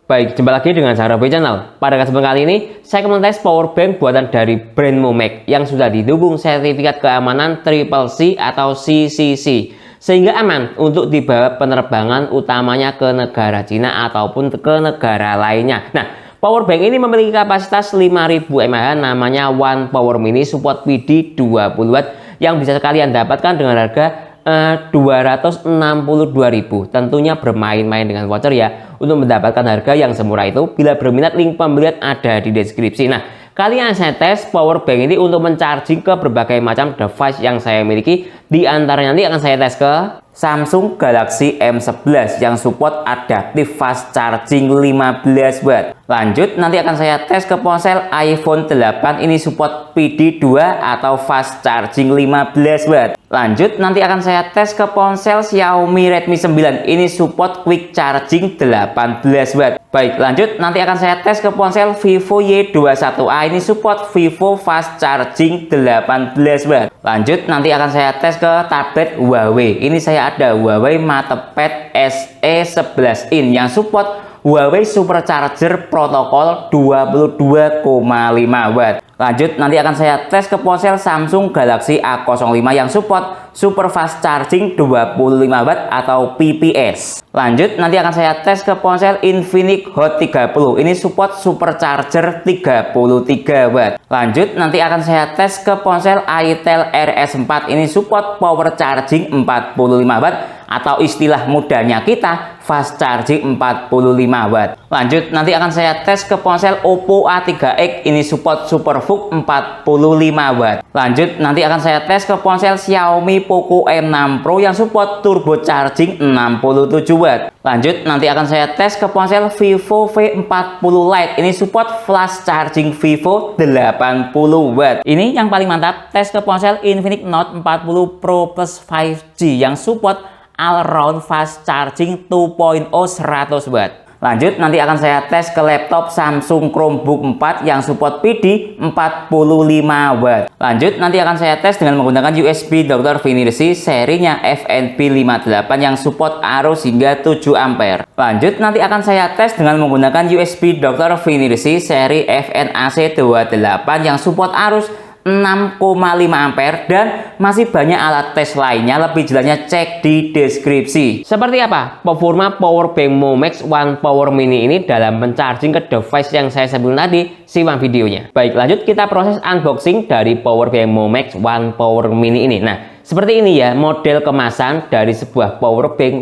Baik, jumpa lagi dengan saya Robi Channel. Pada kesempatan kali ini, saya akan mengetes powerbank buatan dari brand Momex yang sudah didukung sertifikat keamanan Triple C atau CCC, sehingga aman untuk dibawa penerbangan utamanya ke negara Cina ataupun ke negara lainnya. Nah, powerbank ini memiliki kapasitas 5000 mAh, namanya One Power Mini, support PD 20 Watt yang bisa kalian dapatkan dengan harga 262.000. Tentunya bermain-main dengan voucher ya untuk mendapatkan harga yang semurah itu. Bila berminat, link pembelian ada di deskripsi. Nah, kali ini saya tes powerbank ini untuk mencharging ke berbagai macam device yang saya miliki. Di antaranya nanti akan saya tes ke Samsung Galaxy M11 yang support adaptive fast charging 15 Watt. Lanjut, nanti akan saya tes ke ponsel iPhone 8, ini support PD2 atau fast charging 15 Watt. Lanjut, nanti akan saya tes ke ponsel Xiaomi Redmi 9, ini support quick charging 18 Watt. Baik, lanjut, nanti akan saya tes ke ponsel Vivo Y21A, ini support Vivo fast charging 18 Watt. Lanjut, nanti akan saya tes ke tablet Huawei, ini saya ada Huawei MatePad SE11 in yang support Huawei Supercharger protokol 22,5 Watt. Lanjut, nanti akan saya tes ke ponsel Samsung Galaxy A05 yang support Super Fast Charging 25 Watt atau PPS. Lanjut, nanti akan saya tes ke ponsel Infinix Hot 30, ini support Supercharger 33 Watt. Lanjut, nanti akan saya tes ke ponsel Itel RS4, ini support power charging 45 Watt atau istilah mudanya kita fast charging 45 Watt. Lanjut, nanti akan saya tes ke ponsel Oppo A3X, ini support SuperVOOC 45 Watt. Lanjut, nanti akan saya tes ke ponsel Xiaomi Poco M6 Pro yang support turbo charging 67 Watt. Lanjut, nanti akan saya tes ke ponsel Vivo V40 Lite, ini support flash charging Vivo 80 Watt. Ini yang paling mantap, tes ke ponsel Infinix Note 40 Pro Plus 5G yang support all round fast charging 2.0 100 Watt. Lanjut, nanti akan saya tes ke laptop Samsung Chromebook 4 yang support PD 45 Watt. Lanjut, nanti akan saya tes dengan menggunakan USB Dr. Finirsi serinya FNP58 yang support arus hingga 7 ampere. Lanjut, nanti akan saya tes dengan menggunakan USB Dr. Finirsi seri FNAC28 yang support arus 6,5 ampere, dan masih banyak alat tes lainnya. Lebih jelasnya cek di deskripsi. Seperti apa performa powerbank Momex One Power Mini ini dalam mencharging ke device yang saya sebutkan tadi? Simak videonya. Baik, lanjut kita proses unboxing dari powerbank Momex One Power Mini ini. Nah, seperti ini ya model kemasan dari sebuah powerbank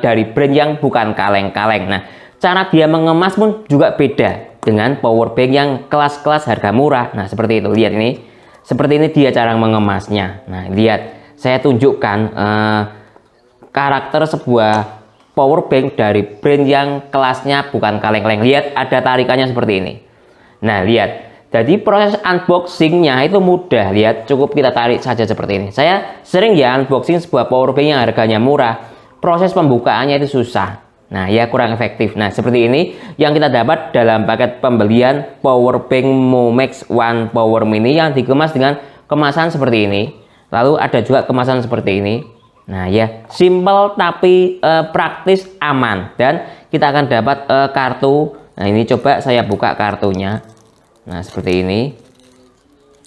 dari brand yang bukan kaleng-kaleng. Nah, cara dia mengemas pun juga beda dengan powerbank yang kelas-kelas harga murah. Nah, seperti itu, lihat ini. Seperti ini dia cara mengemasnya. Nah, lihat, saya tunjukkan karakter sebuah powerbank dari brand yang kelasnya bukan kaleng-kaleng. Lihat, ada tarikannya seperti ini. Nah, lihat. Jadi proses unboxingnya itu mudah. Lihat, cukup kita tarik saja seperti ini. Saya sering ya unboxing sebuah powerbank yang harganya murah. Proses pembukaannya itu susah. Nah, ya kurang efektif. Nah, seperti ini yang kita dapat dalam paket pembelian powerbank Momex One Power Mini yang dikemas dengan kemasan seperti ini. Lalu ada juga kemasan seperti ini. Nah, ya simple tapi praktis, aman, dan kita akan dapat kartu. Nah, ini coba saya buka kartunya. Nah, seperti ini.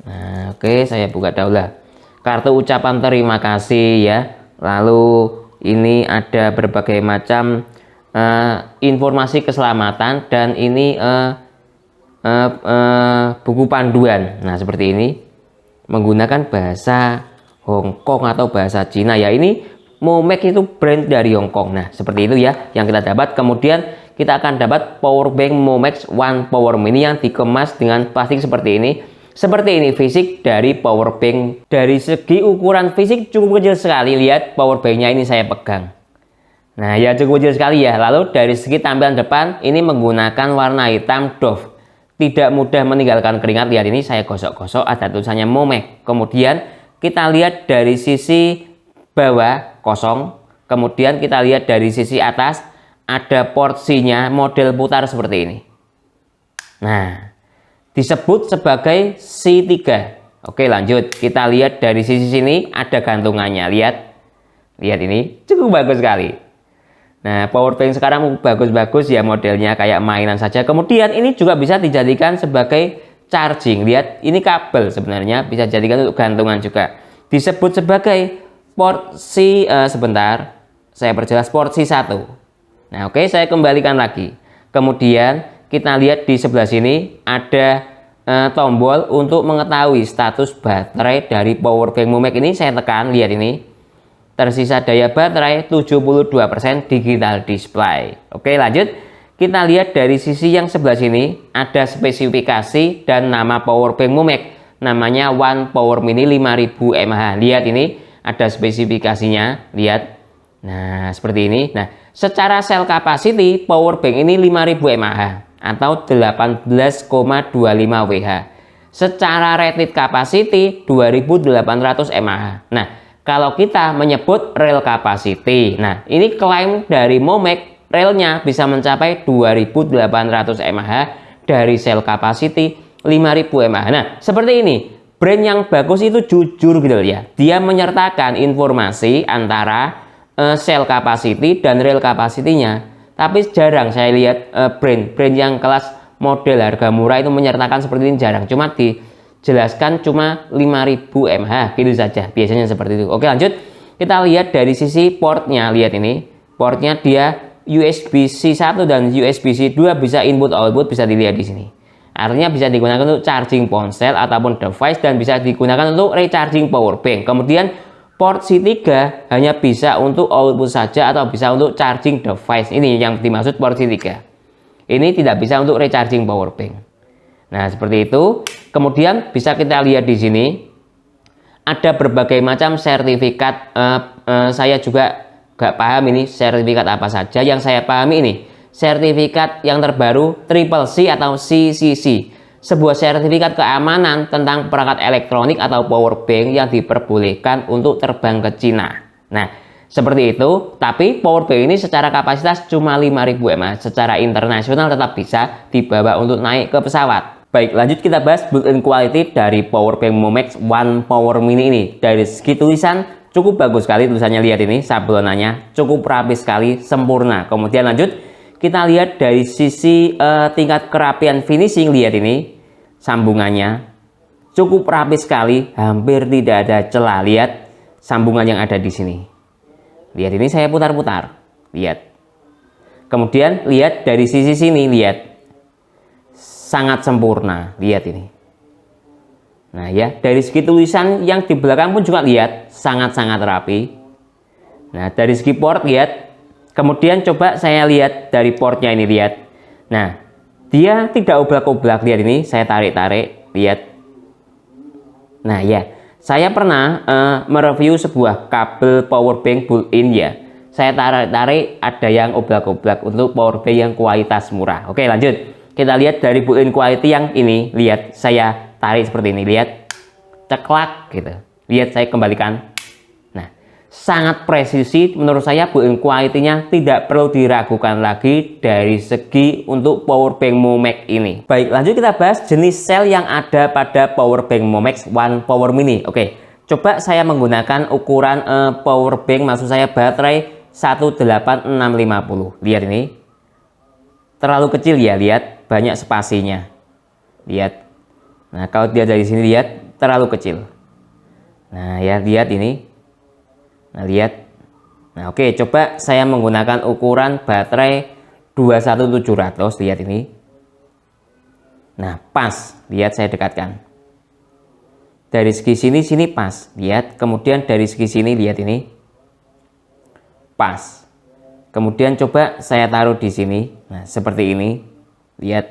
Nah, oke, saya buka dahulu. Kartu ucapan terima kasih ya. Lalu ini ada berbagai macam informasi keselamatan, dan ini buku panduan. Nah, seperti ini menggunakan bahasa Hong Kong atau bahasa Cina ya. Ini Momex itu brand dari Hong Kong. Nah, seperti itu ya yang kita dapat. Kemudian kita akan dapat powerbank Momex One Power Mini yang dikemas dengan plastik seperti ini. Seperti ini fisik dari powerbank. Dari segi ukuran fisik cukup kecil sekali. Lihat powerbanknya ini saya pegang. Nah, ya cukup kecil sekali ya. Lalu dari segi tampilan depan ini menggunakan warna hitam doff, tidak mudah meninggalkan keringat. Lihat ini saya gosok-gosok, ada tulisannya Momex. Kemudian kita lihat dari sisi bawah kosong. Kemudian kita lihat dari sisi atas ada porsinya model putar seperti ini. Nah, disebut sebagai C3. Oke, lanjut kita lihat dari sisi sini ada gantungannya. Lihat ini cukup bagus sekali. Nah, power bank sekarang bagus-bagus ya modelnya, kayak mainan saja. Kemudian ini juga bisa dijadikan sebagai charging. Lihat, ini kabel sebenarnya bisa dijadikan untuk gantungan juga. Disebut sebagai porsi sebentar, saya perjelas porsi 1. Nah, oke, saya kembalikan lagi. Kemudian kita lihat di sebelah sini ada tombol untuk mengetahui status baterai dari power bank Momek ini. Saya tekan, lihat ini. Tersisa daya baterai 72% digital display. Oke, lanjut. Kita lihat dari sisi yang sebelah sini ada spesifikasi dan nama power bank Momek. Namanya One Power Mini 5000 mAh. Lihat ini ada spesifikasinya, lihat. Nah, seperti ini. Nah, secara cell capacity power bank ini 5000 mAh atau 18,25 Wh. Secara rated capacity 2800 mAh. Nah, kalau kita menyebut rail capacity, nah ini klaim dari Momek, railnya bisa mencapai 2800 mAh dari cell capacity 5000 mAh. Nah, seperti ini. Brand yang bagus itu jujur gitu ya. Dia menyertakan informasi antara cell capacity dan rail capacity-nya. Tapi jarang saya lihat brand yang kelas model harga murah itu menyertakan seperti ini, jarang. Cuma dijelaskan cuma 5000 mAh gitu saja, biasanya seperti itu. Oke, lanjut. Kita lihat dari sisi portnya. Lihat ini, portnya dia USB-C 1 dan USB-C 2, bisa input output, bisa dilihat di sini. Artinya bisa digunakan untuk charging ponsel ataupun device, dan bisa digunakan untuk recharging power bank. Kemudian port C3 hanya bisa untuk output saja atau bisa untuk charging device. Ini yang dimaksud port C3. Ini tidak bisa untuk recharging power bank. Nah, seperti itu. Kemudian bisa kita lihat di sini ada berbagai macam sertifikat. Saya juga gak paham ini sertifikat apa saja. Yang saya pahami ini sertifikat yang terbaru Triple C atau CCC, sebuah sertifikat keamanan tentang perangkat elektronik atau power bank yang diperbolehkan untuk terbang ke Cina. Nah, seperti itu. Tapi power bank ini secara kapasitas cuma 5000 mAh, secara internasional tetap bisa dibawa untuk naik ke pesawat. Baik, lanjut kita bahas built-in quality dari power bank Momek One Power Mini ini. Dari segi tulisan cukup bagus sekali tulisannya, lihat ini sablonannya cukup rapi sekali, sempurna. Kemudian lanjut kita lihat dari sisi tingkat kerapian finishing. Lihat ini sambungannya cukup rapi sekali, hampir tidak ada celah. Lihat sambungan yang ada di sini. Lihat ini, saya putar-putar. Lihat. Kemudian lihat dari sisi sini, lihat. Sangat sempurna. Lihat ini. Nah ya, dari segi tulisan yang di belakang pun juga lihat sangat-sangat rapi. Nah, dari segi port lihat. Kemudian coba saya lihat dari portnya ini, lihat. Nah, dia tidak oblak-oblak. Lihat ini, saya tarik-tarik, lihat. Nah ya, saya pernah mereview sebuah kabel power bank built-in ya. Saya tarik-tarik, ada yang oblak-oblak untuk power bank yang kualitas murah. Oke, lanjut. Kita lihat dari built-in quality yang ini, lihat saya tarik seperti ini, lihat. Ceklak gitu. Lihat, saya kembalikan. Sangat presisi menurut saya. Built-in quality-nya tidak perlu diragukan lagi dari segi untuk power bank Momek ini. Baik, lanjut kita bahas jenis sel yang ada pada power bank Momek One Power Mini. Oke, coba saya menggunakan ukuran power bank, maksud saya baterai 18650. Lihat ini, terlalu kecil ya, lihat banyak spasinya. Lihat. Nah, kalau dia dari sini lihat terlalu kecil. Nah ya, lihat ini. Nah, lihat. Nah, oke, coba saya menggunakan ukuran baterai 21700. Lihat ini. Nah, pas. Lihat, saya dekatkan. Dari segi sini pas. Lihat. Kemudian dari segi sini, lihat ini. Pas. Kemudian coba saya taruh di sini. Nah, seperti ini. Lihat.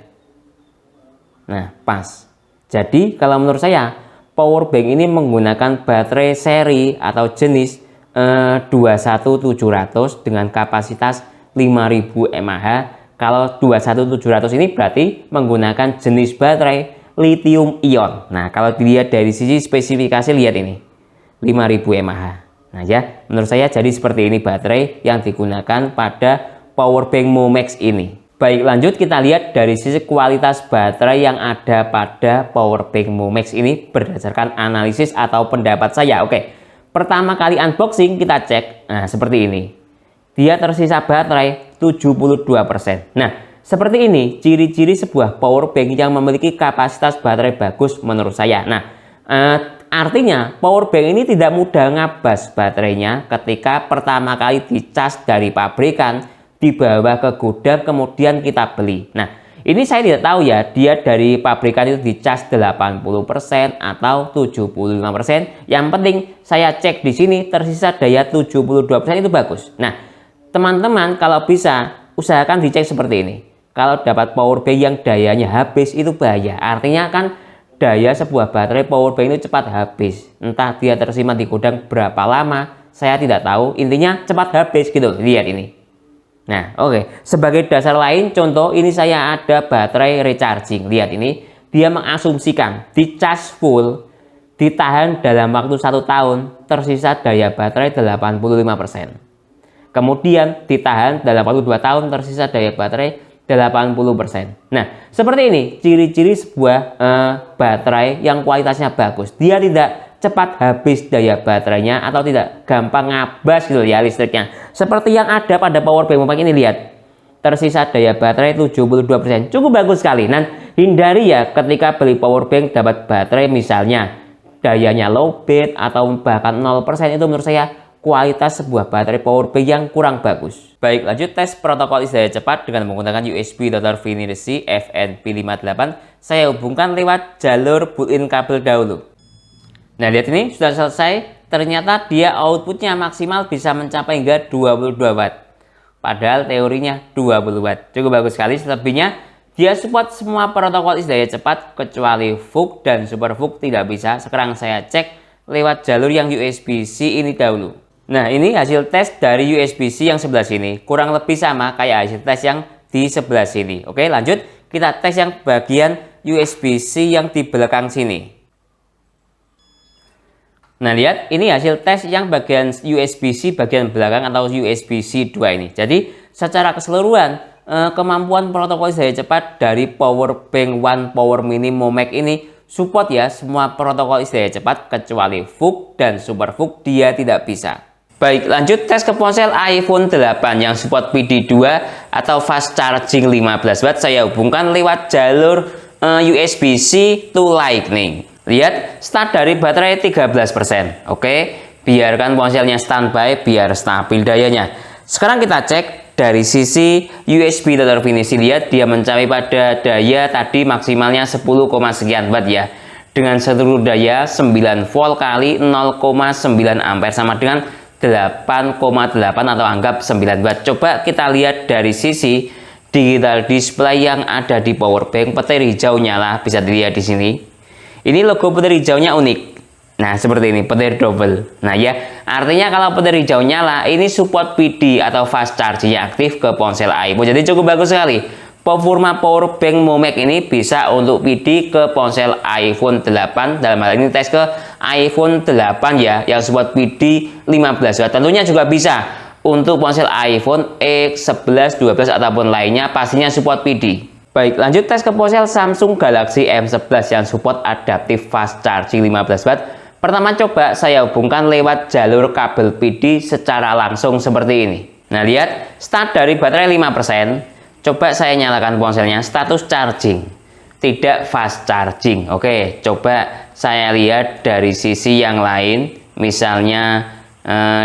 Nah, pas. Jadi, kalau menurut saya, power bank ini menggunakan baterai seri atau jenis 21700 dengan kapasitas 5000 mAh. Kalau 21700 ini berarti menggunakan jenis baterai lithium ion. Nah, kalau dilihat dari sisi spesifikasi, lihat ini 5000 mAh. Nah ya, menurut saya jadi seperti ini baterai yang digunakan pada power bank Momek ini. Baik, lanjut kita lihat dari sisi kualitas baterai yang ada pada power bank Momek ini berdasarkan analisis atau pendapat saya. Oke, pertama kali unboxing kita cek. Nah, seperti ini. dia tersisa baterai 72%. Nah, seperti ini ciri-ciri sebuah power bank yang memiliki kapasitas baterai bagus menurut saya. Nah, artinya power bank ini tidak mudah ngabas baterainya ketika pertama kali dicas dari pabrikan, dibawa ke gudang, kemudian kita beli. Nah, ini saya tidak tahu ya, dia dari pabrikan itu dicas 80% atau 75%. Yang penting saya cek di sini tersisa daya 72%, itu bagus. Nah, teman-teman kalau bisa usahakan dicek seperti ini. Kalau dapat power bank yang dayanya habis itu bahaya. Artinya kan daya sebuah baterai power bank itu cepat habis. Entah dia tersimpan di gudang berapa lama, saya tidak tahu. Intinya cepat habis gitu. Lihat ini. Nah, oke. Sebagai dasar lain, contoh ini saya ada baterai recharging. Lihat ini, dia mengasumsikan dicas full, ditahan dalam waktu 1 tahun, tersisa daya baterai 85%. Kemudian ditahan dalam waktu 2 tahun, tersisa daya baterai 80%. Nah, seperti ini ciri-ciri sebuah baterai yang kualitasnya bagus. Dia tidak cepat habis daya baterainya atau tidak gampang ngabas gitu ya listriknya. Seperti yang ada pada power bank ini, lihat. Tersisa daya baterai 72%. Cukup bagus sekali. Dan hindari ya ketika beli power bank dapat baterai misalnya dayanya low bed atau bahkan 0%, itu menurut saya kualitas sebuah baterai power bank yang kurang bagus. Baik, lanjut tes protokol isi daya cepat dengan menggunakan USB Dr. Finity FNP58. Saya hubungkan lewat jalur built-in kabel dahulu. Nah, lihat ini sudah selesai. Ternyata dia outputnya maksimal bisa mencapai hingga 22 watt. Padahal teorinya 20 watt. Cukup bagus sekali. Selebihnya dia support semua protokol isi daya cepat kecuali VOOC dan Super VOOC tidak bisa. Sekarang saya cek lewat jalur yang USB-C ini dahulu. Nah, ini hasil tes dari USB-C yang sebelah sini. Kurang lebih sama kayak hasil tes yang di sebelah sini. Oke, lanjut. Kita tes yang bagian USB-C yang di belakang sini. Nah, lihat ini hasil tes yang bagian USB-C bagian belakang atau USB-C 2 ini. Jadi secara keseluruhan kemampuan protokol isi daya cepat dari power bank One Power Mini Momax ini support ya semua protokol isi daya cepat kecuali VOOC dan Super VOOC dia tidak bisa. Baik, lanjut tes ke ponsel iPhone 8 yang support PD2 atau fast charging 15 watt. Saya hubungkan lewat jalur USB-C to Lightning. Lihat, start dari baterai 13%. Oke, biarkan ponselnya standby biar stabil dayanya. Sekarang kita cek dari sisi USB Dr. Finity. Lihat, dia mencapai pada daya tadi maksimalnya 10, sekian watt ya. Dengan seluruh daya 9 volt kali 0,9 ampere sama dengan 8,8 atau anggap 9 watt. Coba kita lihat dari sisi digital display yang ada di power bank. Petir hijau nyala, bisa dilihat di sini. Ini logo petir hijaunya unik. Nah, seperti ini, petir double. Nah ya, artinya kalau petir hijau nyala, ini support PD atau fast charging aktif ke ponsel iPhone. Jadi cukup bagus sekali. Performa power bank Momax ini bisa untuk PD ke ponsel iPhone 8. Dalam hal ini tes ke iPhone 8 ya, yang support PD 15 watt. Tentunya juga bisa untuk ponsel iPhone X, 11, 12 ataupun lainnya, pastinya support PD. Baik, lanjut tes ke ponsel Samsung Galaxy M11 yang support adaptif fast charging 15 watt. Pertama coba saya hubungkan lewat jalur kabel PD secara langsung seperti ini. Nah, lihat, start dari baterai 5%. Coba saya nyalakan ponselnya, status charging. Tidak fast charging. Oke, coba saya lihat dari sisi yang lain. Misalnya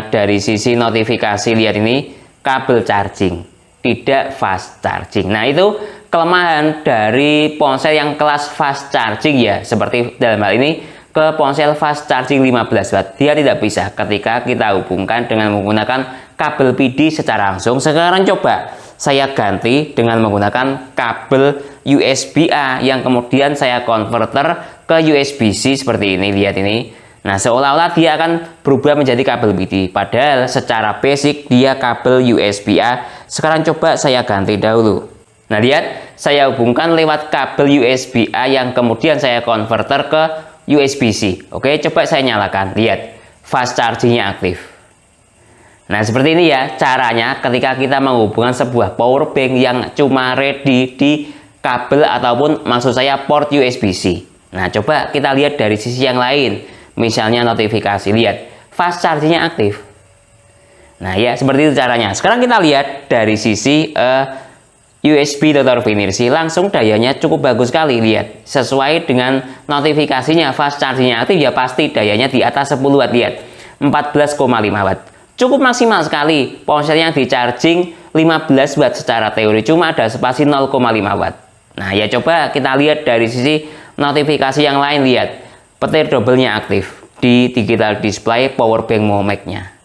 dari sisi notifikasi, lihat ini, kabel charging. Tidak fast charging. Nah, itu kelemahan dari ponsel yang kelas fast charging ya, seperti dalam hal ini ke ponsel fast charging 15 watt. Dia tidak bisa ketika kita hubungkan dengan menggunakan kabel PD secara langsung. Sekarang coba saya ganti dengan menggunakan kabel USB-A yang kemudian saya konverter ke USB-C seperti ini. Lihat ini. Nah, seolah-olah dia akan berubah menjadi kabel PD. Padahal secara basic dia kabel USB-A. Sekarang coba saya ganti dahulu. Nah, lihat, saya hubungkan lewat kabel USB-A yang kemudian saya konverter ke USB-C. Oke, coba saya nyalakan. Lihat, fast chargingnya aktif. Nah, seperti ini ya caranya ketika kita menghubungkan sebuah power bank yang cuma ready di kabel ataupun maksud saya port USB-C. Nah, coba kita lihat dari sisi yang lain. Misalnya notifikasi, lihat, fast chargingnya aktif. Nah ya, seperti itu caranya. Sekarang kita lihat dari sisi USB Dr. Finirsi, langsung dayanya cukup bagus sekali. Lihat, sesuai dengan notifikasinya fast chargingnya aktif, ya pasti dayanya di atas 10 watt. Lihat, 14,5 watt. Cukup maksimal sekali. Ponselnya di charging 15 watt secara teori, cuma ada spasi 0,5 watt. Nah ya, coba kita lihat dari sisi notifikasi yang lain. Lihat, petir double-nya aktif di digital display power bank Momec-nya.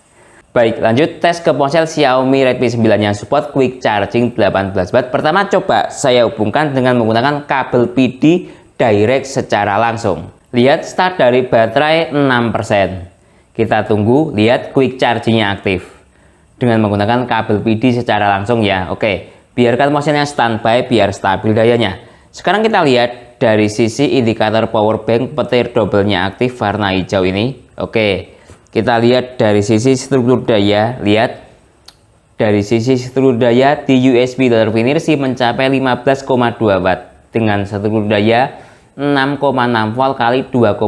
Baik, lanjut tes ke ponsel Xiaomi Redmi 9 yang support quick charging 18 watt. Pertama, coba saya hubungkan dengan menggunakan kabel PD direct secara langsung. Lihat, start dari baterai 6%. Kita tunggu, lihat quick chargingnya aktif dengan menggunakan kabel PD secara langsung ya. Oke, biarkan ponselnya standby biar stabil dayanya. Sekarang kita lihat dari sisi indikator power bank petir double-nya aktif warna hijau ini. Oke, kita lihat dari sisi struktur daya. Lihat, dari sisi struktur daya di USB Dr. Finirsi mencapai 15,2 watt dengan struktur daya 6,6 volt kali 2,3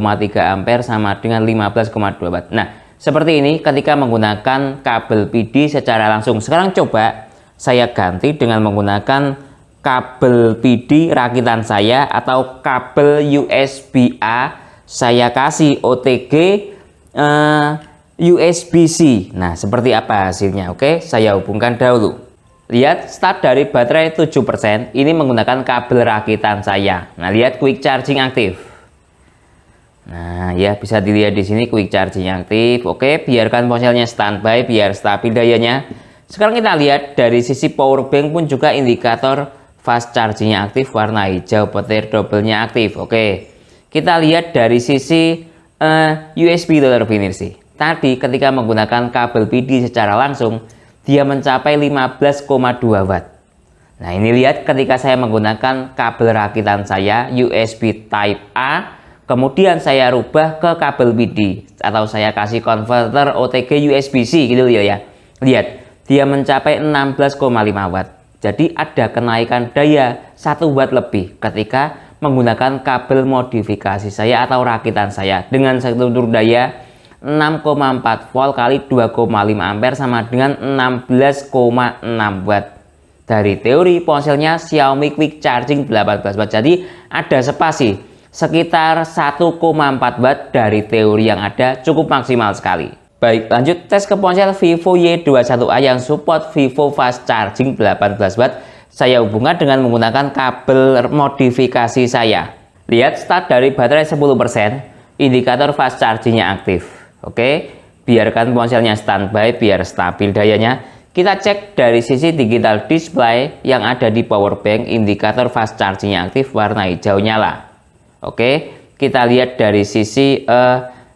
ampere sama dengan 15,2 watt. Nah, seperti ini ketika menggunakan kabel PD secara langsung. Sekarang coba saya ganti dengan menggunakan kabel PD rakitan saya atau kabel USB-A. Saya kasih OTG USB-C. Nah, seperti apa hasilnya? Oke, saya hubungkan dahulu. Lihat, start dari baterai 7%. Ini menggunakan kabel rakitan saya. Nah, lihat quick charging aktif. Nah, ya bisa dilihat di sini quick charging aktif. Oke, biarkan ponselnya standby biar stabil dayanya. Sekarang kita lihat dari sisi power bank pun juga indikator fast chargingnya aktif warna hijau, petir double-nya aktif. Oke, kita lihat dari sisi USB Dr. Finirsi. Tadi ketika menggunakan kabel PD secara langsung, dia mencapai 15,2 watt. Nah, ini lihat ketika saya menggunakan kabel rakitan saya USB Type A, kemudian saya rubah ke kabel PD atau saya kasih konverter OTG USB-C gitu ya. Lihat, dia mencapai 16,5 watt. Jadi ada kenaikan daya 1 watt lebih ketika menggunakan kabel modifikasi saya atau rakitan saya dengan struktur daya 6,4 volt kali 2,5 ampere sama dengan 16,6 watt. Dari teori ponselnya Xiaomi quick charging 18 watt. Jadi ada spasi sekitar 1,4 watt dari teori yang ada, cukup maksimal sekali. Baik, lanjut tes ke ponsel Vivo Y21A yang support Vivo fast charging 18 watt. Saya hubungkan dengan menggunakan kabel modifikasi saya. Lihat, start dari baterai 10%, indikator fast chargingnya aktif. Oke, biarkan ponselnya standby biar stabil dayanya. Kita cek dari sisi digital display yang ada di power bank, indikator fast chargingnya aktif warna hijau nyala. Oke, kita lihat dari sisi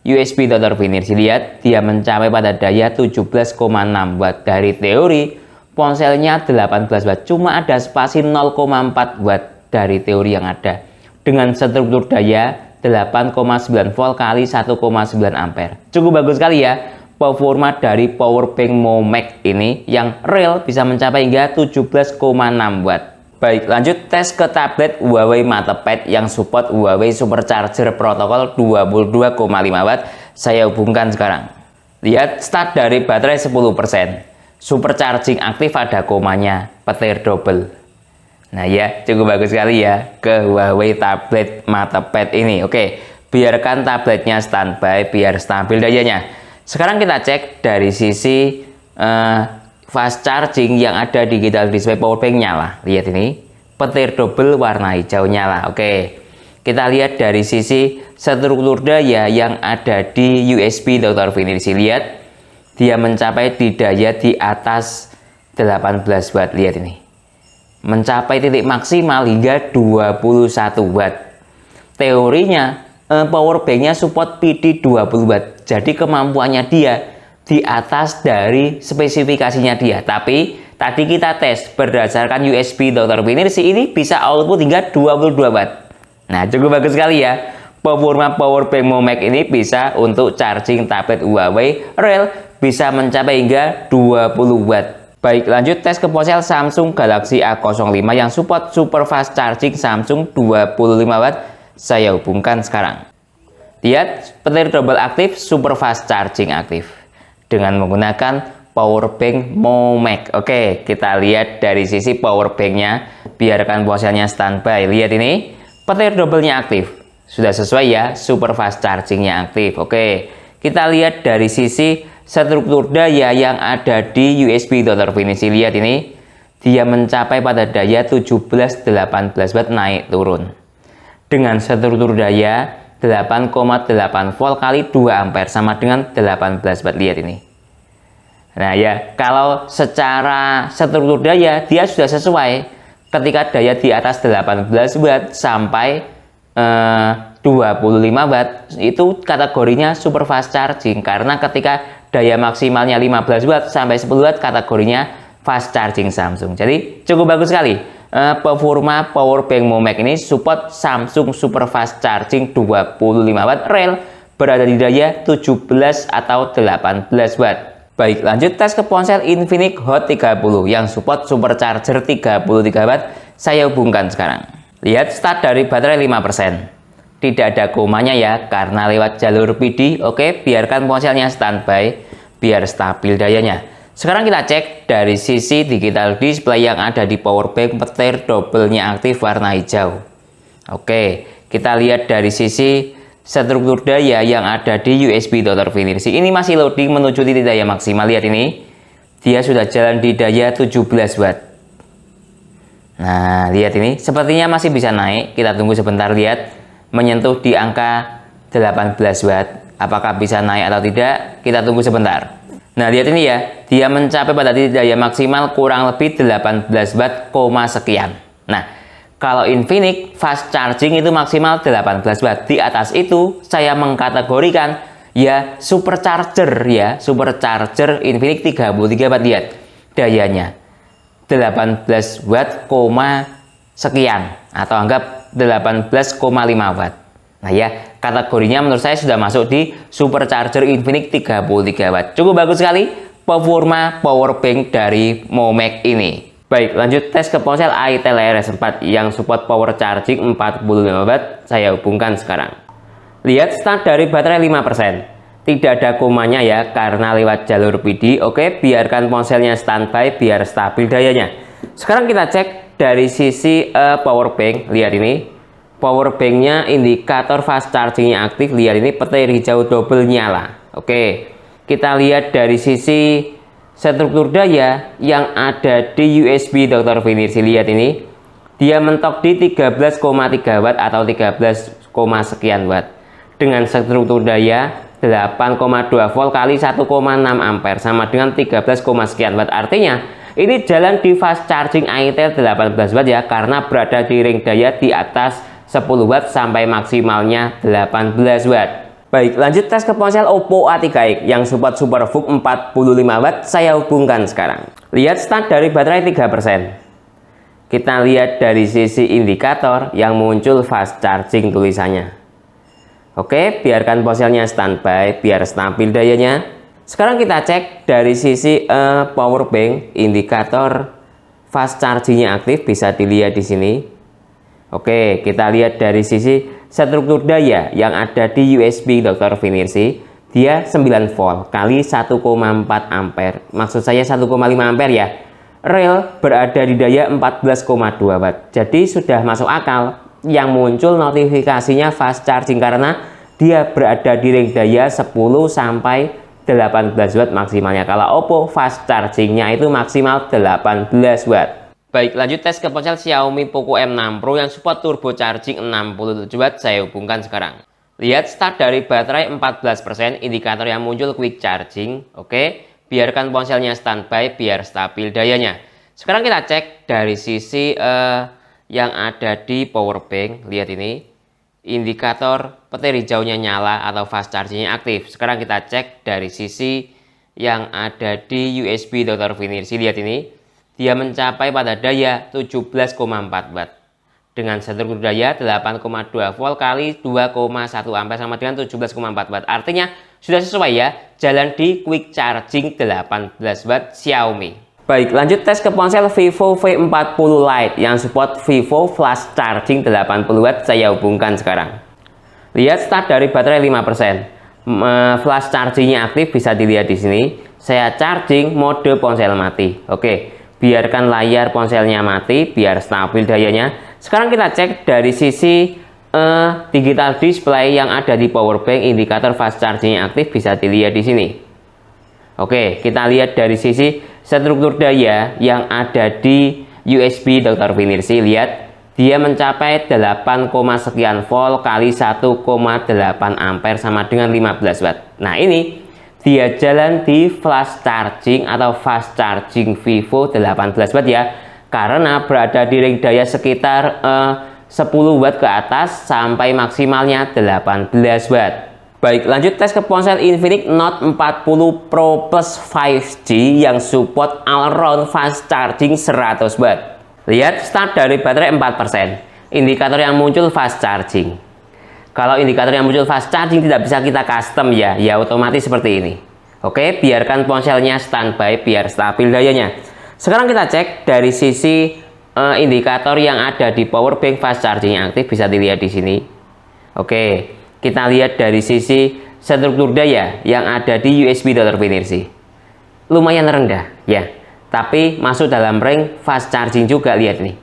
USB Dr. Finirsi. Lihat, dia mencapai pada daya 17,6 watt. Dari teori ponselnya 18 watt, cuma ada spasi 0,4 watt dari teori yang ada dengan struktur daya 8,9 volt kali 1,9 ampere. Cukup bagus sekali ya performa dari power bank Momec ini yang real bisa mencapai hingga 17,6 watt. Baik, lanjut tes ke tablet Huawei MatePad yang support Huawei Supercharger protokol 22,5 watt. Saya hubungkan sekarang. Lihat, start dari baterai 10%. Supercharging aktif, ada komanya, petir double. Nah ya, cukup bagus sekali ya ke Huawei tablet MatePad ini. Oke, biarkan tabletnya standby biar stabil dayanya. Sekarang kita cek dari sisi fast charging yang ada di digital display power bank nyala. Lihat ini, petir double warna hijau nyala. Oke, kita lihat dari sisi struktur daya yang ada di USB Dr. Finirsi. Lihat, dia mencapai di daya di atas 18 watt. Lihat ini, mencapai titik maksimal hingga 21 watt. Teorinya power banknya support PD 20 watt, jadi kemampuannya dia di atas dari spesifikasinya dia. Tapi tadi kita tes berdasarkan USB Dr. Finirsi, ini bisa output hingga 22 watt. Nah, cukup bagus sekali ya performa power bank Momec ini bisa untuk charging tablet Huawei real bisa mencapai hingga 20 watt. Baik, lanjut tes ke ponsel Samsung Galaxy A05 yang support super fast charging Samsung 25 watt. Saya hubungkan sekarang. Lihat, petir double aktif, super fast charging aktif dengan menggunakan power bank Momax. Oke, kita lihat dari sisi power banknya. Biarkan ponselnya standby. Lihat ini, petir double-nya aktif. Sudah sesuai ya, super fast charging-nya aktif. Oke, kita lihat dari sisi struktur daya yang ada di USB Dr. Finish. Lihat ini, dia mencapai pada daya 17-18 watt naik turun. Dengan struktur daya 8,8 volt kali 2 ampere sama dengan 18 watt. Lihat ini. Nah ya, kalau secara struktur daya dia sudah sesuai. Ketika daya di atas 18 watt sampai 25 watt itu kategorinya super fast charging, karena ketika daya maksimalnya 15 watt sampai 10 watt kategorinya fast charging Samsung. Jadi cukup bagus sekali. Performa power bank Momax ini support Samsung super fast charging 25 watt rel berada di daya 17 atau 18 watt. Baik, lanjut tes ke ponsel Infinix Hot 30 yang support supercharger 33 watt. Saya hubungkan sekarang. Lihat start dari baterai 5%. Tidak ada komanya ya, karena lewat jalur PD. Oke, biarkan ponselnya standby biar stabil dayanya. Sekarang kita cek dari sisi digital display yang ada di power bank, petir double-nya aktif warna hijau. Oke, kita lihat dari sisi struktur daya yang ada di USB Dr. Finish. Ini masih loading menuju titik daya maksimal. Lihat ini, dia sudah jalan di daya 17 watt. Nah, lihat ini, sepertinya masih bisa naik. Kita tunggu sebentar, lihat, menyentuh di angka 18 watt. Apakah bisa naik atau tidak? Kita tunggu sebentar. Nah, lihat ini ya, dia mencapai pada titik daya maksimal kurang lebih 18 watt, sekian. Nah, kalau Infinix fast charging itu maksimal 18 watt. Di atas itu saya mengkategorikan ya supercharger ya, supercharger Infinix 33 watt. Lihat dayanya 18 watt, sekian atau anggap 18,5 watt. Nah ya, kategorinya menurut saya sudah masuk di supercharger Infinix 33 watt. Cukup bagus sekali performa power bank dari Momax ini. Baik, lanjut tes ke ponsel Itel RS4 yang support power charging 45 watt. Saya hubungkan sekarang. Lihat start dari baterai 5%. Tidak ada komanya ya, karena lewat jalur PD. Oke, biarkan ponselnya standby biar stabil dayanya. Sekarang kita cek dari sisi power bank. Lihat ini, power banknya indikator fast chargingnya aktif. Lihat ini, petir hijau double nyala. Oke, kita lihat dari sisi struktur daya yang ada di USB Dr. Finish. Lihat ini, dia mentok di 13,3 watt atau 13, sekian watt dengan struktur daya 8,2 volt kali 1,6 ampere sama dengan 13, sekian watt. Artinya ini jalan di fast charging Itel 18 watt ya, karena berada di ring daya di atas 10 watt sampai maksimalnya 18 watt. Baik, lanjut tes ke ponsel Oppo A3x yang support SuperVOOC 45 watt. Saya hubungkan sekarang. Lihat start dari baterai 3%. Kita lihat dari sisi indikator yang muncul fast charging tulisannya. Oke, biarkan ponselnya standby biar stabil dayanya. Sekarang kita cek dari sisi power bank, indikator fast chargingnya aktif, bisa dilihat di sini. Oke, kita lihat dari sisi struktur daya yang ada di USB Dr. Finish. Dia 9 volt kali 1,4 ampere. Maksud saya 1,5 ampere ya. Rel berada di daya 14,2 watt. Jadi sudah masuk akal yang muncul notifikasinya fast charging karena dia berada di ring daya 10 sampai 18 watt maksimalnya. Kalau Oppo fast chargingnya itu maksimal 18 watt. Baik, lanjut tes ke ponsel Xiaomi Poco M6 Pro yang support turbo charging 67 watt. Saya hubungkan sekarang. Lihat start dari baterai 14%, indikator yang muncul quick charging. Oke, biarkan ponselnya standby biar stabil dayanya. Sekarang kita cek dari sisi yang ada di power bank. Lihat ini, indikator petir hijaunya nyala atau fast chargingnya aktif. Sekarang kita cek dari sisi yang ada di USB Dr. Finish. Lihat ini, dia mencapai pada daya 17,4 watt dengan struktur daya 8,2 volt kali 2,1 ampere sama dengan 17,4 watt. Artinya sudah sesuai ya, jalan di quick charging 18 watt Xiaomi. Baik, lanjut tes ke ponsel Vivo V40 Lite yang support Vivo flash charging 80 watt. Saya hubungkan sekarang. Lihat start dari baterai 5%. flash chargingnya aktif, bisa dilihat di sini. Saya charging mode ponsel mati. Oke, biarkan layar ponselnya mati biar stabil dayanya. Sekarang kita cek dari sisi digital display yang ada di power bank, indikator fast chargingnya aktif, bisa dilihat di sini. Oke, kita lihat dari sisi struktur daya yang ada di USB Dr. Finirsi. Lihat, dia mencapai 8, sekian volt kali 1,8 ampere sama dengan 15 watt. Nah, ini dia jalan di flash charging atau fast charging Vivo 18 watt ya, karena berada di ring daya sekitar 10 watt ke atas sampai maksimalnya 18 watt. Baik, lanjut tes ke ponsel Infinix Note 40 Pro Plus 5G yang support all round fast charging 100 watt. Lihat, start dari baterai 4%. Indikator yang muncul fast charging. Kalau indikator yang muncul fast charging tidak bisa kita custom ya, otomatis seperti ini. Oke, biarkan ponselnya standby biar stabil dayanya. Sekarang kita cek dari sisi indikator yang ada di power bank fast charging yang aktif, bisa dilihat di sini. Oke, kita lihat dari sisi struktur daya yang ada di USB Dr. Finirsi. Lumayan rendah ya, tapi masuk dalam ring fast charging juga. Lihat nih,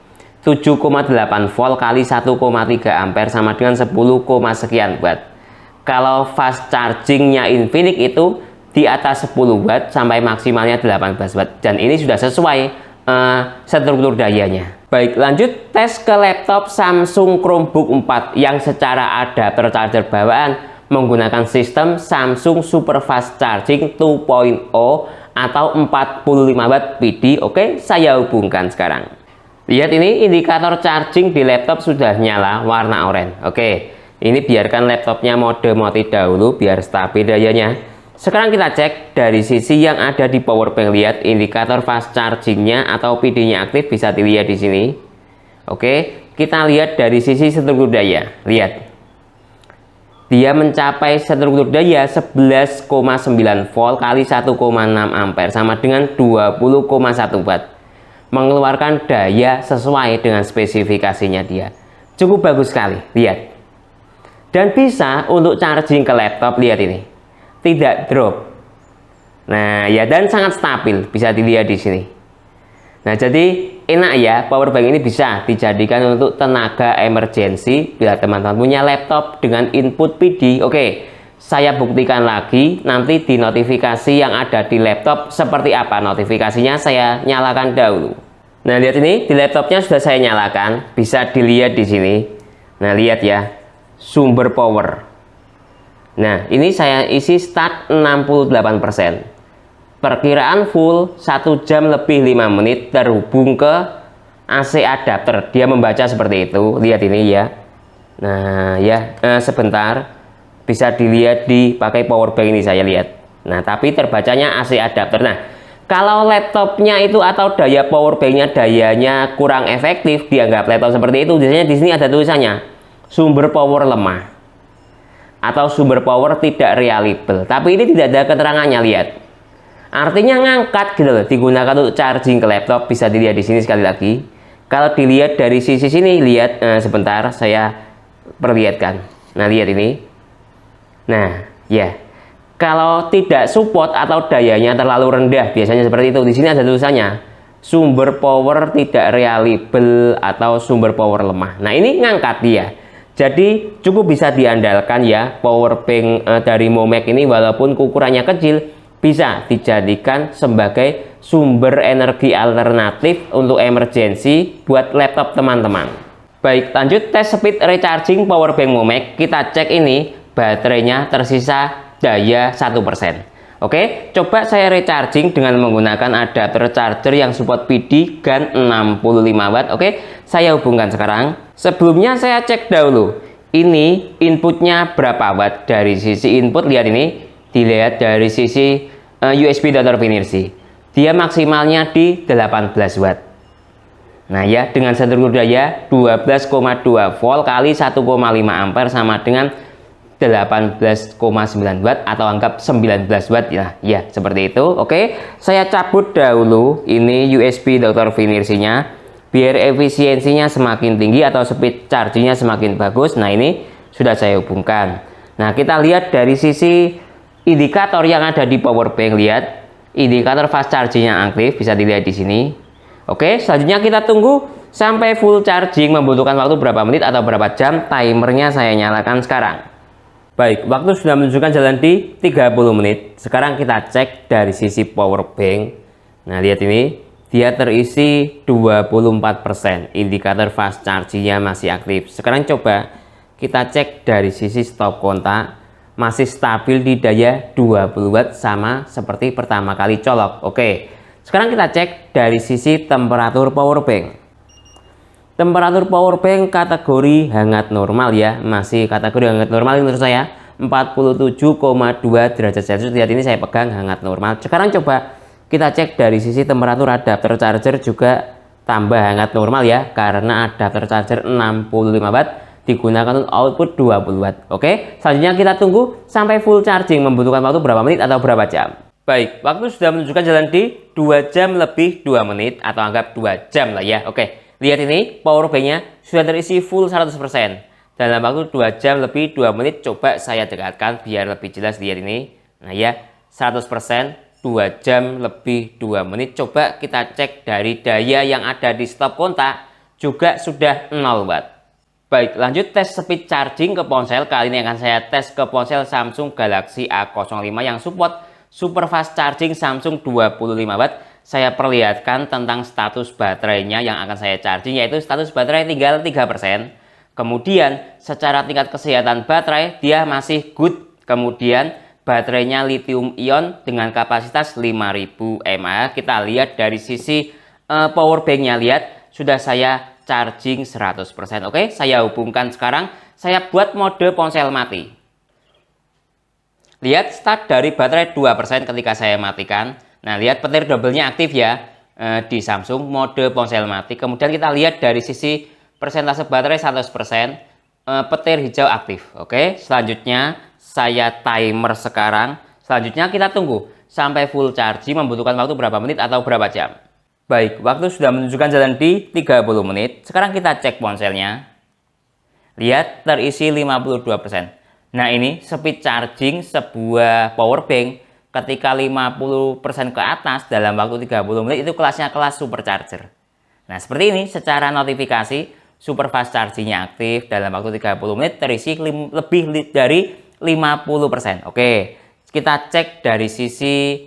7,8 volt kali 1,3 ampere sama dengan 10, sekian watt. Kalau fast chargingnya Infinix itu di atas 10 watt sampai maksimalnya 18 watt, dan ini sudah sesuai struktur dayanya. Baik, lanjut tes ke laptop Samsung Chromebook 4 yang secara adapter charger bawaan menggunakan sistem Samsung Super Fast Charging 2.0 atau 45 watt PD. Oke, saya hubungkan sekarang. Lihat, ini indikator charging di laptop sudah nyala warna oranye. Oke, ini biarkan laptopnya mode mati dahulu biar stabil dayanya. Sekarang kita cek dari sisi yang ada di power bank. Lihat, indikator fast chargingnya atau PD-nya aktif, bisa dilihat di sini. Oke, kita lihat dari sisi struktur daya. Lihat, dia mencapai struktur daya 11,9 volt kali 1,6 ampere sama dengan 20,1 watt. Mengeluarkan daya sesuai dengan spesifikasinya dia. Cukup bagus sekali, lihat. Dan bisa untuk charging ke laptop, lihat ini. Tidak drop. Nah, ya, dan sangat stabil, bisa dilihat di sini. Nah, jadi enak ya, power bank ini bisa dijadikan untuk tenaga emergency bila teman-teman punya laptop dengan input PD. Oke, saya buktikan lagi nanti di notifikasi yang ada di laptop seperti apa notifikasinya. Saya nyalakan dahulu. Nah, lihat ini, di laptopnya sudah saya nyalakan, bisa dilihat di sini. Nah, lihat ya, sumber power. Nah, ini saya isi start 68%. Perkiraan full 1 jam lebih 5 menit terhubung ke AC adapter. Dia membaca seperti itu. Lihat ini ya. Nah, ya, sebentar. Bisa dilihat dipakai power bank ini, saya lihat. Nah, tapi terbacanya AC adapter. Nah, kalau laptopnya itu atau daya power banknya dayanya kurang efektif, dianggap laptop seperti itu, biasanya di sini ada tulisannya sumber power lemah atau sumber power tidak reliable. Tapi ini tidak ada keterangannya, lihat. Artinya ngangkat gitu loh, digunakan untuk charging ke laptop. Bisa dilihat di sini sekali lagi. Kalau dilihat dari sisi sini, lihat, sebentar saya perlihatkan. Nah, lihat ini. Nah, ya. Kalau tidak support atau dayanya terlalu rendah, biasanya seperti itu. Di sini ada tulisannya sumber power tidak reliable atau sumber power lemah. Nah, ini ngangkat dia. Jadi cukup bisa diandalkan ya, power bank dari Momac ini walaupun ukurannya kecil bisa dijadikan sebagai sumber energi alternatif untuk emergency buat laptop teman-teman. Baik, lanjut tes speed recharging power bank Momac. Kita cek ini baterainya tersisa daya 1%. Oke, coba saya recharging dengan menggunakan adapter charger yang support PD GaN 65 watt. Oke, saya hubungkan sekarang. Sebelumnya saya cek dahulu ini inputnya berapa watt. Dari sisi input, lihat ini, dilihat dari sisi USB Dr. Finirsi, dia maksimalnya di 18 watt. Nah ya, dengan struktur daya 12,2 volt kali 1,5 ampere sama dengan 18,9 watt atau anggap 19 watt ya. Ya, seperti itu. Oke, saya cabut dahulu ini USB Dr. Finirsinya biar efisiensinya semakin tinggi atau speed chargingnya semakin bagus. Nah, ini sudah saya hubungkan. Nah, kita lihat dari sisi indikator yang ada di power bank. Lihat, indikator fast charging yang aktif bisa dilihat di sini. Oke, selanjutnya kita tunggu sampai full charging. Membutuhkan waktu berapa menit atau berapa jam? Timernya saya nyalakan sekarang. Baik, waktu sudah menunjukkan jalan di 30 menit. Sekarang kita cek dari sisi power bank. Nah, lihat ini, dia terisi 24%. Indikator fast chargingnya masih aktif. Sekarang coba kita cek dari sisi stop kontak. Masih stabil di daya 20 watt sama seperti pertama kali colok. Oke, sekarang kita cek dari sisi temperatur power bank. Temperatur power bank kategori hangat normal ya, masih kategori hangat normal menurut saya 47,2 derajat Celcius. Lihat ini saya pegang hangat normal. Sekarang coba kita cek dari sisi temperatur adapter charger, juga tambah hangat normal ya, karena adapter charger 65 watt digunakan untuk output 20 watt. Oke, selanjutnya kita tunggu sampai full charging. Membutuhkan waktu berapa menit atau berapa jam? Baik, waktu sudah menunjukkan jalan di 2 jam lebih 2 menit atau anggap 2 jam lah ya. Oke, lihat ini power banknya sudah terisi full 100%. Dalam waktu 2 jam lebih 2 menit, coba saya dekatkan biar lebih jelas. Lihat ini. Nah ya, 100%, 2 jam lebih 2 menit. Coba kita cek dari daya yang ada di stop kontak, juga sudah 0 watt. Baik, lanjut tes speed charging ke ponsel. Kali ini akan saya tes ke ponsel Samsung Galaxy A05 yang support super fast charging Samsung 25 watt. Saya perlihatkan tentang status baterainya yang akan saya charging, yaitu status baterai tinggal 3%. Kemudian secara tingkat kesehatan baterai dia masih good. Kemudian baterainya lithium ion dengan kapasitas 5000 mAh. Kita lihat dari sisi power banknya, lihat sudah saya charging 100%. Oke, saya hubungkan sekarang. Saya buat mode ponsel mati. Lihat start dari baterai 2% ketika saya matikan. Nah, lihat petir double-nya aktif ya di Samsung mode ponsel mati. Kemudian kita lihat dari sisi persentase baterai 100%, petir hijau aktif. Oke, selanjutnya saya timer sekarang. Selanjutnya kita tunggu sampai full charging. Membutuhkan waktu berapa menit atau berapa jam? Baik, waktu sudah menunjukkan jalan di 30 menit. Sekarang kita cek ponselnya. Lihat terisi 52%. Nah, ini speed charging sebuah power bank ketika 50% ke atas dalam waktu 30 menit itu kelasnya kelas supercharger. Nah, seperti ini secara notifikasi super fast chargingnya aktif dalam waktu 30 menit terisi lebih dari 50%. Oke, kita cek dari sisi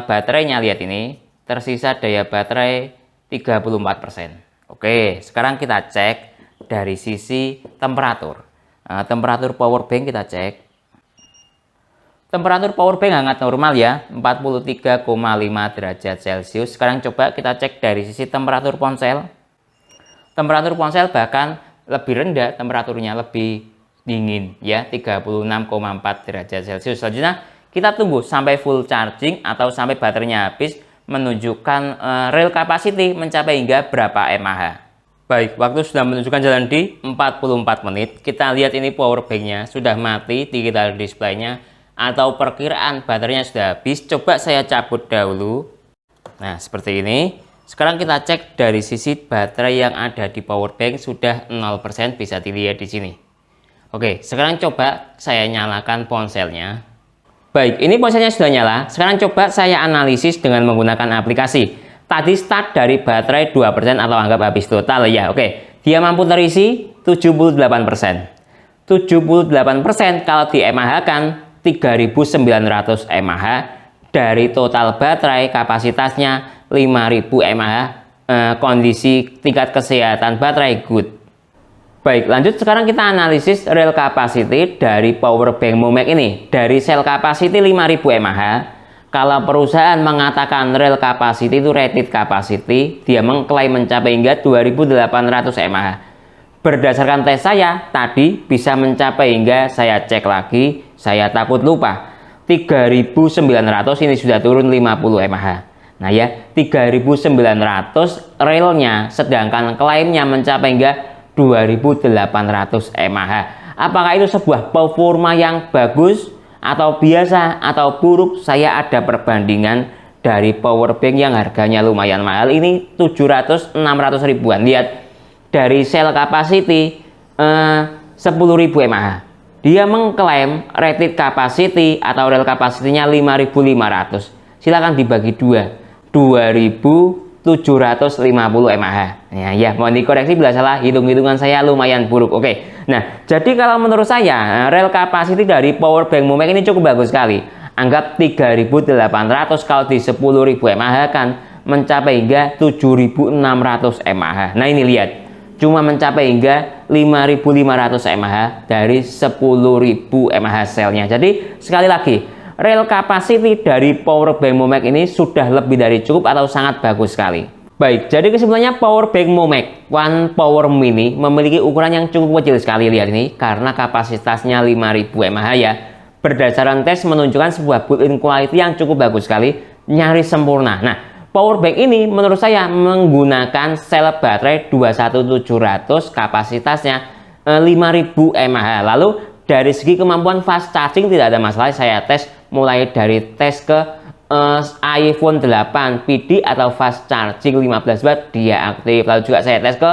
baterainya. Lihat ini tersisa daya baterai 34%. Oke, sekarang kita cek dari sisi temperatur. Temperatur power bank kita cek. Temperatur power bank hangat normal ya, 43,5 derajat Celcius. Sekarang coba kita cek dari sisi temperatur ponsel. Temperatur ponsel bahkan lebih rendah, temperaturnya lebih dingin ya, 36,4 derajat Celcius. Selanjutnya kita tunggu sampai full charging atau sampai baterainya habis, menunjukkan real capacity mencapai hingga berapa mAh. Baik, waktu sudah menunjukkan jalan di 44 menit. Kita lihat ini power banknya sudah mati, digital displaynya atau perkiraan baterainya sudah habis. Coba saya cabut dahulu. Nah, seperti ini. Sekarang kita cek dari sisi baterai yang ada di power bank sudah 0%, bisa dilihat di sini. Oke, sekarang coba saya nyalakan ponselnya. Baik, ini ponselnya sudah nyala. Sekarang coba saya analisis dengan menggunakan aplikasi. Tadi start dari baterai 2% atau anggap habis total ya. Oke, dia mampu terisi 78%. 78% kalau di mAh kan 3900 mAh dari total baterai kapasitasnya 5000 mAh. Kondisi tingkat kesehatan baterai good. Baik, lanjut sekarang kita analisis real capacity dari power bank Momax ini. Dari sel capacity 5000 mAh, kalau perusahaan mengatakan real capacity itu rated capacity, dia mengklaim mencapai hingga 2800 mAh. Berdasarkan tes saya tadi bisa mencapai hingga, saya cek lagi, saya takut lupa, 3900, ini sudah turun 50 mAh. Nah ya, 3900 realnya, sedangkan klaimnya mencapai hingga 2800 mAh. Apakah itu sebuah performa yang bagus atau biasa atau buruk? Saya ada perbandingan dari power bank yang harganya lumayan mahal ini 700-600 ribuan. Lihat dari sel capacity 10.000 mAh dia mengklaim rated capacity atau real capacity-nya 5.500. Silakan dibagi 2, 2.750 mAh. Ya, mohon dikoreksi bila salah, hitung-hitungan saya lumayan buruk. Oke. Nah, jadi kalau menurut saya real capacity dari power bank Momek ini cukup bagus sekali. Anggap 3.800 kalau di 10.000 mAh kan mencapai hingga 7.600 mAh. Nah, ini lihat. Cuma mencapai hingga 5.500 mAh dari 10.000 mAh selnya. Jadi sekali lagi, real capacity dari power bank Momek ini sudah lebih dari cukup atau sangat bagus sekali. Baik, jadi kesimpulannya power bank Momek One Power Mini memiliki ukuran yang cukup kecil sekali, lihat ini, karena kapasitasnya 5.000 mAh ya. Berdasarkan tes menunjukkan sebuah built-in quality yang cukup bagus sekali, nyaris sempurna. Nah, power bank ini menurut saya menggunakan sel baterai 21700, kapasitasnya 5.000 mAh. Lalu dari segi kemampuan fast charging tidak ada masalah. Saya tes mulai dari tes ke iPhone 8 PD atau fast charging 15 watt dia aktif. Lalu juga saya tes ke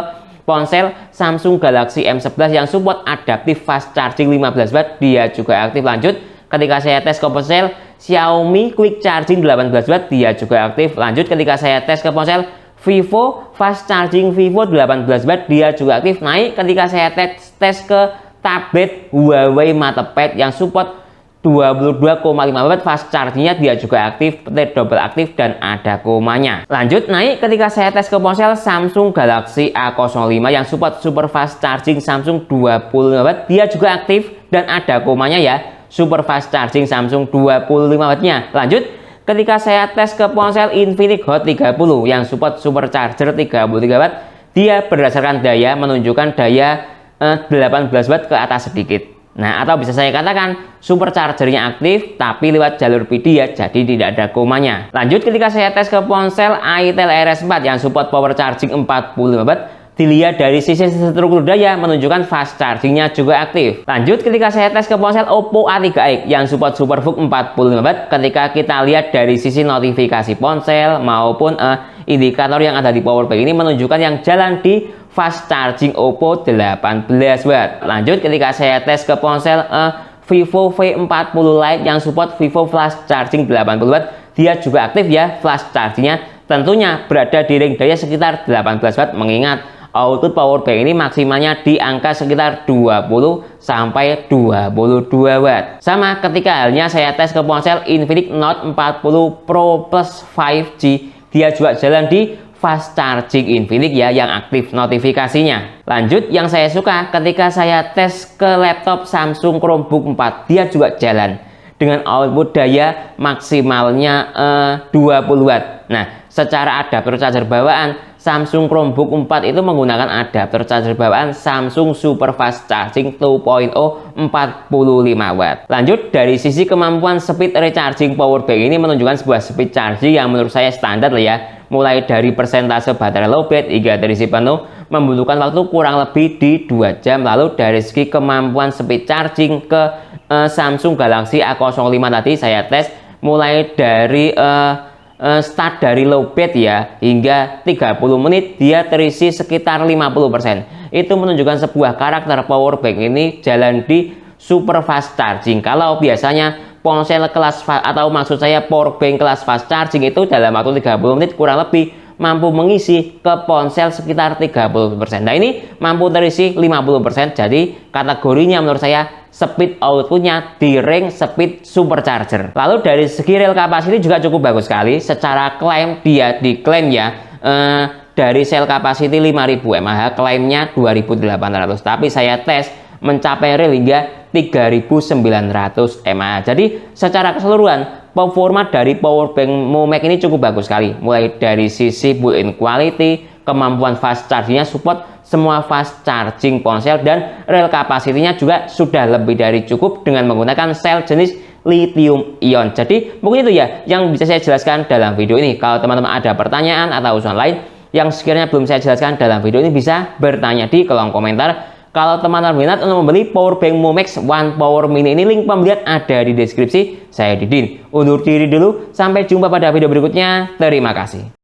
ponsel Samsung Galaxy M11 yang support adaptif fast charging 15 watt dia juga aktif. Lanjut, ketika saya tes ke ponsel Xiaomi Quick Charging 18 watt dia juga aktif. Lanjut, ketika saya tes ke ponsel Vivo fast charging Vivo 18 watt dia juga aktif. Naik ketika saya tes ke tablet Huawei MatePad yang support 22,5 watt fast chargingnya dia juga aktif, double aktif dan ada komanya. Lanjut, naik ketika saya tes ke ponsel Samsung Galaxy A05 yang support super fast charging Samsung 25 watt dia juga aktif dan ada komanya ya, super fast charging Samsung 25 wattnya. Lanjut, ketika saya tes ke ponsel Infinix Hot 30 yang support super charger 33 watt dia berdasarkan daya menunjukkan daya 18 watt ke atas sedikit. Nah, atau bisa saya katakan super chargernya aktif tapi lewat jalur PD ya, jadi tidak ada komanya. Lanjut, ketika saya tes ke ponsel Itel RS4 yang support power charging 45 watt, dilihat dari sisi struktur daya menunjukkan fast chargingnya juga aktif. Lanjut, ketika saya tes ke ponsel Oppo A3x yang support SuperVOOC 45 watt, ketika kita lihat dari sisi notifikasi ponsel maupun indikator yang ada di power bank ini menunjukkan yang jalan di fast charging Oppo 18 watt. Lanjut, ketika saya tes ke ponsel Vivo V40 Lite yang support Vivo fast charging 80 watt, dia juga aktif ya fast chargingnya. Tentunya berada di ring daya sekitar 18 watt, mengingat output power bank ini maksimalnya di angka sekitar 20 sampai 22 watt. Sama ketika halnya saya tes ke ponsel Infinix Note 40 Pro Plus 5G, dia juga jalan di fast charging Infinix ya yang aktif notifikasinya. Lanjut, yang saya suka ketika saya tes ke laptop Samsung Chromebook 4, dia juga jalan dengan output daya maksimalnya 20 watt. Nah, secara adapter charger bawaan Samsung Chromebook 4 itu menggunakan adapter charger bawaan Samsung Super Fast Charging 2.0 45 watt. Lanjut, dari sisi kemampuan speed recharging power bank ini menunjukkan sebuah speed charging yang menurut saya standar lah ya. Mulai dari persentase baterai lowbat hingga terisi penuh membutuhkan waktu kurang lebih di 2 jam. Lalu dari segi kemampuan speed charging ke Samsung Galaxy A05 tadi saya tes mulai dari start dari lowbat ya hingga 30 menit dia terisi sekitar 50%. Itu menunjukkan sebuah karakter power bank ini jalan di super fast charging. Kalau biasanya ponsel kelas atau maksud saya power bank kelas fast charging itu dalam waktu 30 menit kurang lebih mampu mengisi ke ponsel sekitar 30%. Nah, ini mampu terisi 50%. Jadi kategorinya menurut saya speed outputnya di ring speed supercharger. Lalu dari segi real capacity juga cukup bagus sekali. Secara klaim dia diklaim ya dari sel capacity 5000 mAh, klaimnya 2800, tapi saya tes mencapai real hingga 3900 mAh. Jadi secara keseluruhan performa dari power bank Momek ini cukup bagus sekali. Mulai dari sisi built-in quality, kemampuan fast chargingnya support semua fast charging ponsel, dan real capacity-nya juga sudah lebih dari cukup dengan menggunakan sel jenis lithium ion. Jadi mungkin itu ya yang bisa saya jelaskan dalam video ini. Kalau teman-teman ada pertanyaan atau usulan lain yang sekiranya belum saya jelaskan dalam video ini, bisa bertanya di kolom komentar. Kalau teman-teman minat untuk membeli power bank Momek One Power Mini ini, link pembelian ada di deskripsi. Saya Didin, undur diri dulu, sampai jumpa pada video berikutnya. Terima kasih.